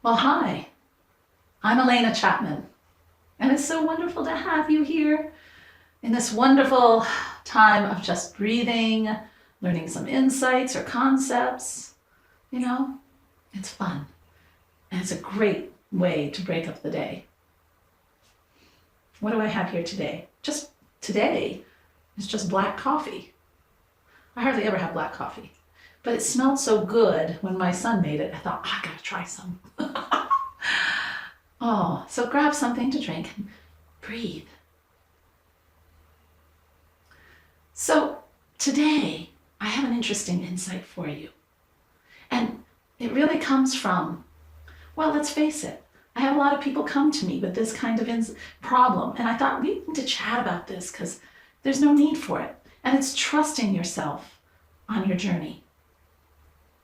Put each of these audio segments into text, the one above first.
Well, hi, I'm Alena Chapman, and it's so wonderful to have you here in this wonderful time of just breathing, learning some insights or concepts. You know, it's fun, and it's a great way to break up the day. What do I have here today? Just today is just black coffee. I hardly ever have black coffee, but it smelled so good when my son made it. I thought, I gotta try some. Oh, so grab something to drink and breathe. So today I have an interesting insight for you. And it really comes from, well, let's face it, I have a lot of people come to me with this kind of problem. And I thought we need to chat about this because there's no need for it. And it's trusting yourself on your journey.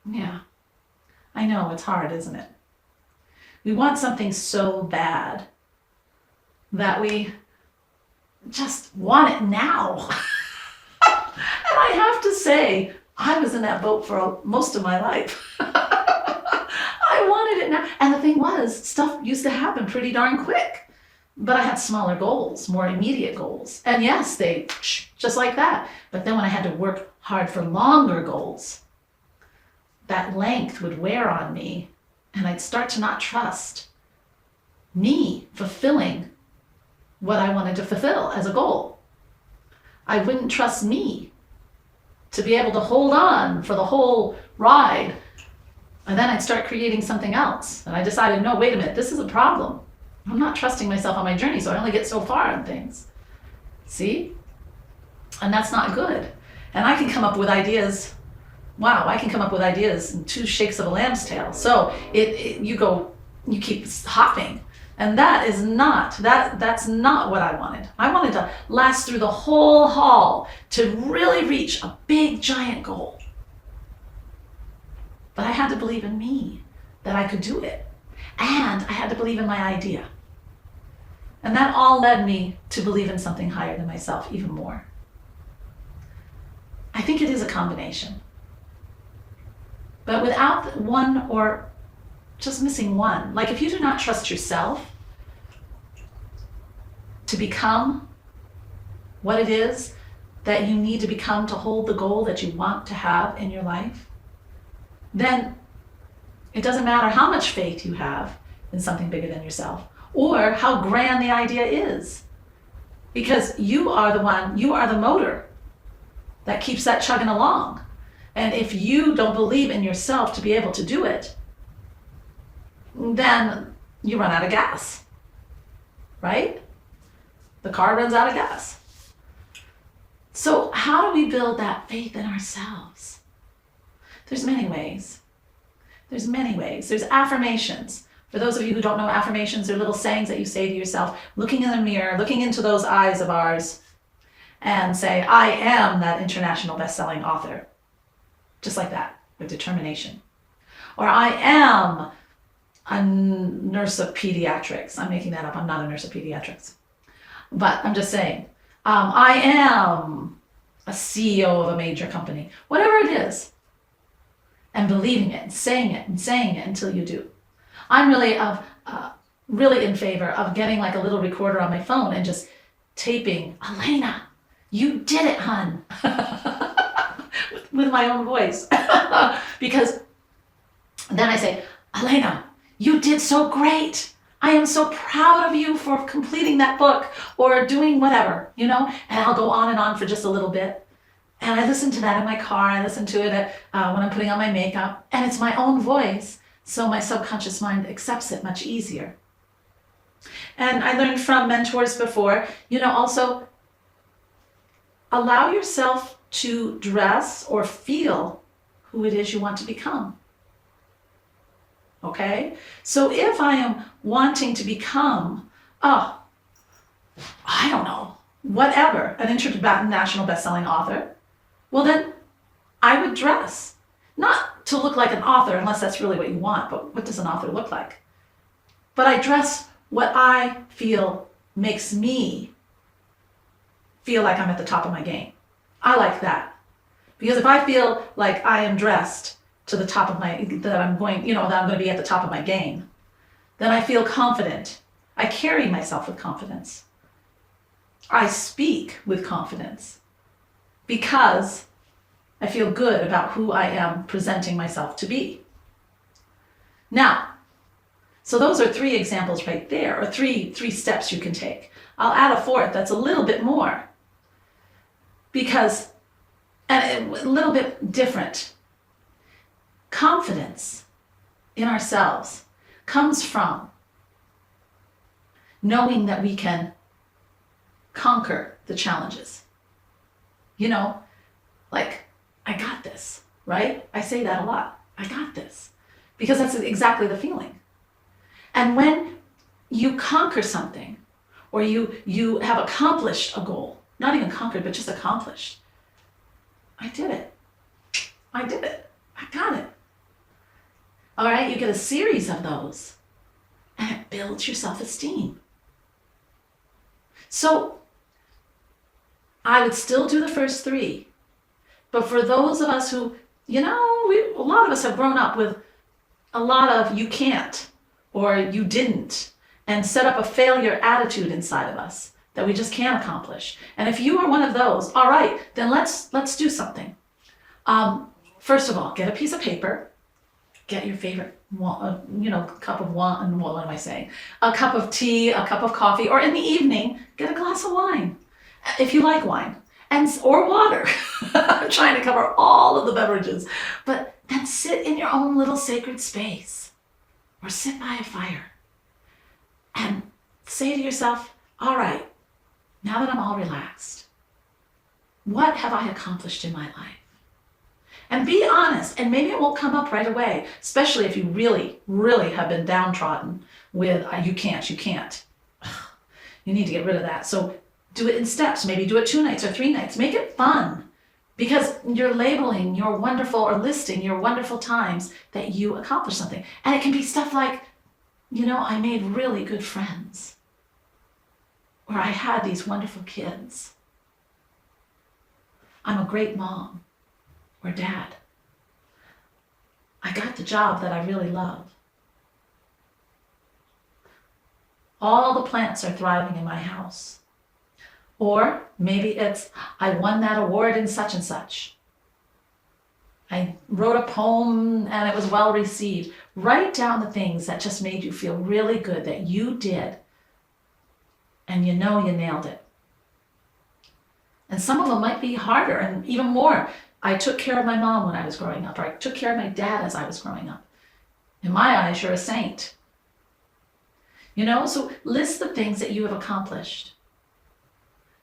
Yeah, I know it's hard, isn't it? We want something so bad that we just want it now. And I have to say, I was in that boat for most of my life. I wanted it now. And the thing was, stuff used to happen pretty darn quick. But I had smaller goals, more immediate goals. And yes, they just like that. But then when I had to work hard for longer goals, that length would wear on me. And I'd start to not trust me fulfilling what I wanted to fulfill as a goal. I wouldn't trust me to be able to hold on for the whole ride. And then I'd start creating something else. And I decided, no, wait a minute, this is a problem. I'm not trusting myself on my journey, so I only get so far on things. See? And that's not good. And I can come up with ideas. Wow, I can come up with ideas in 2 shakes of a lamb's tail. So you keep hopping. And that's not what I wanted. I wanted to last through the whole haul to really reach a big, giant goal. But I had to believe in me, that I could do it. And I had to believe in my idea. And that all led me to believe in something higher than myself even more. I think it is a combination. But without one or just missing one, like if you do not trust yourself to become what it is that you need to become to hold the goal that you want to have in your life, then it doesn't matter how much faith you have in something bigger than yourself or how grand the idea is, because you are the motor that keeps that chugging along. And if you don't believe in yourself to be able to do it, then you run out of gas, right? The car runs out of gas. So how do we build that faith in ourselves? There's many ways. There's affirmations. For those of you who don't know affirmations, they're little sayings that you say to yourself, looking in the mirror, looking into those eyes of ours, and say, I am that international best-selling author. Just like that, with determination. Or I am a nurse of pediatrics. I'm making that up. I'm not a nurse of pediatrics. But I'm just saying, I am a CEO of a major company. Whatever it is. And believing it and saying it until you do. I'm really in favor of getting like a little recorder on my phone and just taping, Alena, you did it, hun. with my own voice. Because then I say, Alena, you did so great. I am so proud of you for completing that book or doing whatever, and I'll go on and on for just a little bit. And I listen to that in my car. I listen to it when I'm putting on my makeup, and it's my own voice. So my subconscious mind accepts it much easier. And I learned from mentors before, also allow yourself to dress or feel who it is you want to become. Okay? So if I am wanting to become, I don't know, whatever, an international best-selling author, well then I would dress. Not to look like an author, unless that's really what you want, but what does an author look like? But I dress what I feel makes me feel like I'm at the top of my game. I like that. Because if I feel like I am dressed to the top of that I'm going to be at the top of my game, then I feel confident. I carry myself with confidence. I speak with confidence because I feel good about who I am presenting myself to be. Now, so those are 3 examples right there, or three steps you can take. I'll add a 4th that's a little bit more, because, and a little bit different. Confidence in ourselves comes from knowing that we can conquer the challenges. Like, I got this, right? I say that a lot. I got this. Because that's exactly the feeling. And when you conquer something, or you have accomplished a goal, not even conquered, but just accomplished. I did it. I did it. I got it. All right, you get a series of those, and it builds your self-esteem. So I would still do the first 3. But for those of us who, a lot of us have grown up with a lot of you can't or you didn't, and set up a failure attitude inside of us that we just can't accomplish. And if you are one of those, all right, then let's do something. First of all, get a piece of paper, get your favorite, cup of wine, what am I saying? A cup of tea, a cup of coffee, or in the evening, get a glass of wine, if you like wine, or water. I'm trying to cover all of the beverages. But then sit in your own little sacred space, or sit by a fire, and say to yourself, all right, now that I'm all relaxed, what have I accomplished in my life? And be honest, and maybe it won't come up right away, especially if you really, really have been downtrodden with, you can't. You need to get rid of that. So do it in steps. Maybe do it 2 nights or 3 nights. Make it fun, because you're labeling your wonderful, or listing your wonderful times that you accomplished something. And it can be stuff like, I made really good friends, or I had these wonderful kids. I'm a great mom or dad. I got the job that I really love. All the plants are thriving in my house. Or maybe it's, I won that award in such and such. I wrote a poem and it was well received. Write down the things that just made you feel really good that you did, and you nailed it. And some of them might be harder, and even more. I took care of my mom when I was growing up, or I took care of my dad as I was growing up. In my eyes, you're a saint. So list the things that you have accomplished.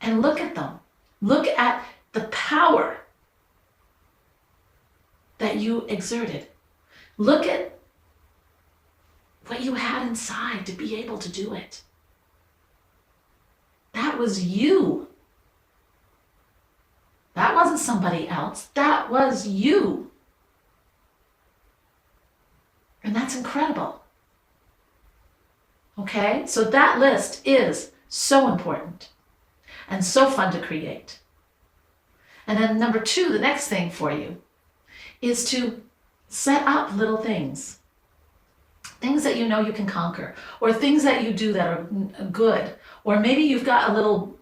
And look at them. Look at the power that you exerted. Look at what you had inside to be able to do it. That was you. That wasn't somebody else. That was you. And that's incredible. Okay? So that list is so important and so fun to create. And then number 2, the next thing for you is to set up little things. Things that you can conquer, or things that you do that are good. Or maybe you've got a little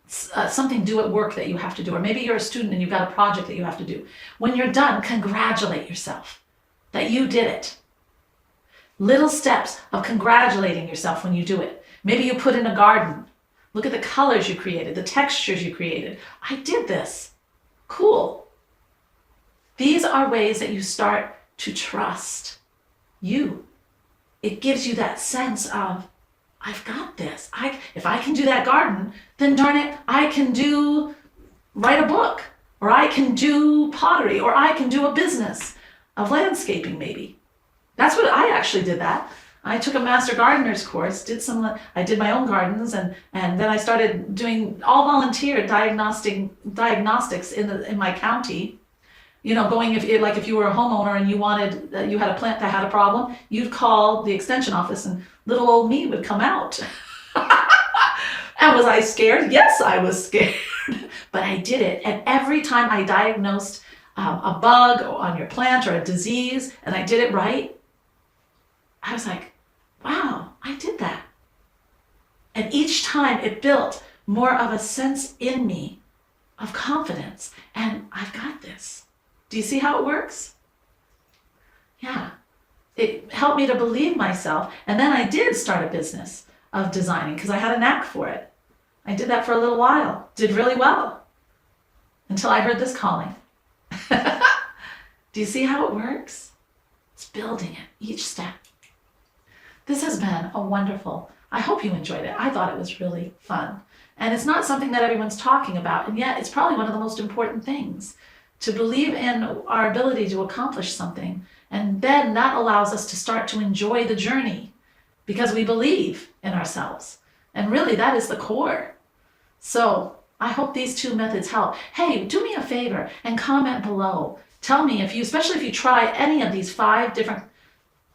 something due at work that you have to do. Or maybe you're a student and you've got a project that you have to do. When you're done, congratulate yourself that you did it. Little steps of congratulating yourself when you do it. Maybe you put in a garden. Look at the colors you created, the textures you created. I did this. Cool. These are ways that you start to trust you. It gives you that sense of, I've got this. If I can do that garden, then darn it, I can write a book, or I can do pottery, or I can do a business of landscaping maybe. That's what I actually did that. I took a master gardener's course, I did my own gardens, and then I started doing all volunteer diagnostics in my county. Going if you were a homeowner and you had a plant that had a problem, you'd call the extension office and little old me would come out. And was I scared? Yes, I was scared. But I did it. And every time I diagnosed a bug on your plant or a disease, and I did it right, I was like, wow, I did that. And each time it built more of a sense in me of confidence, and I've got this. Do you see how it works? Yeah. It helped me to believe myself. And then I did start a business of designing because I had a knack for it. I did that for a little while, did really well, until I heard this calling. Do you see how it works? It's building it, each step. This has been a wonderful, I hope you enjoyed it. I thought it was really fun. And it's not something that everyone's talking about, and yet it's probably one of the most important things, to believe in our ability to accomplish something. And then that allows us to start to enjoy the journey because we believe in ourselves. And really, that is the core. So I hope these two methods help. Hey, do me a favor and comment below. Tell me if you, especially if you try any of these 5 different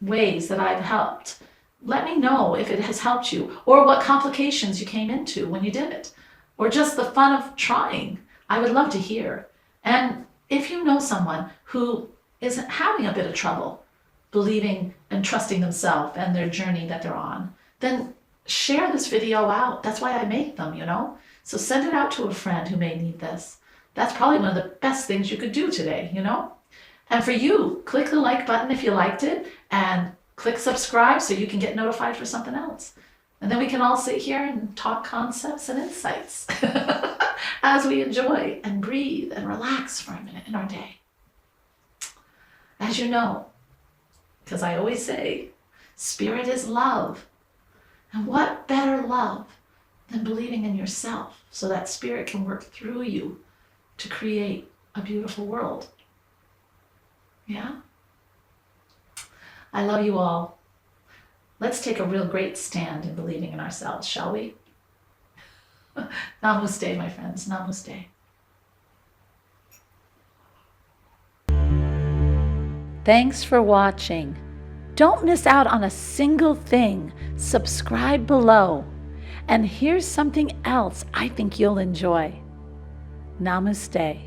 ways that I've helped. Let me know if it has helped you, or what complications you came into when you did it, or just the fun of trying. I would love to hear. And if you know someone who is having a bit of trouble believing and trusting themselves and their journey that they're on, then share this video out. That's why I make them, you know? So send it out to a friend who may need this. That's probably one of the best things you could do today, you know? And for you, click the like button if you liked it, and click subscribe so you can get notified for something else. And then we can all sit here and talk concepts and insights as we enjoy and breathe and relax for a minute in our day. As you know, because I always say, spirit is love. And what better love than believing in yourself so that spirit can work through you to create a beautiful world? Yeah? I love you all. Let's take a real great stand in believing in ourselves, shall we? Namaste, my friends. Namaste. Thanks for watching. Don't miss out on a single thing. Subscribe below. And here's something else I think you'll enjoy. Namaste.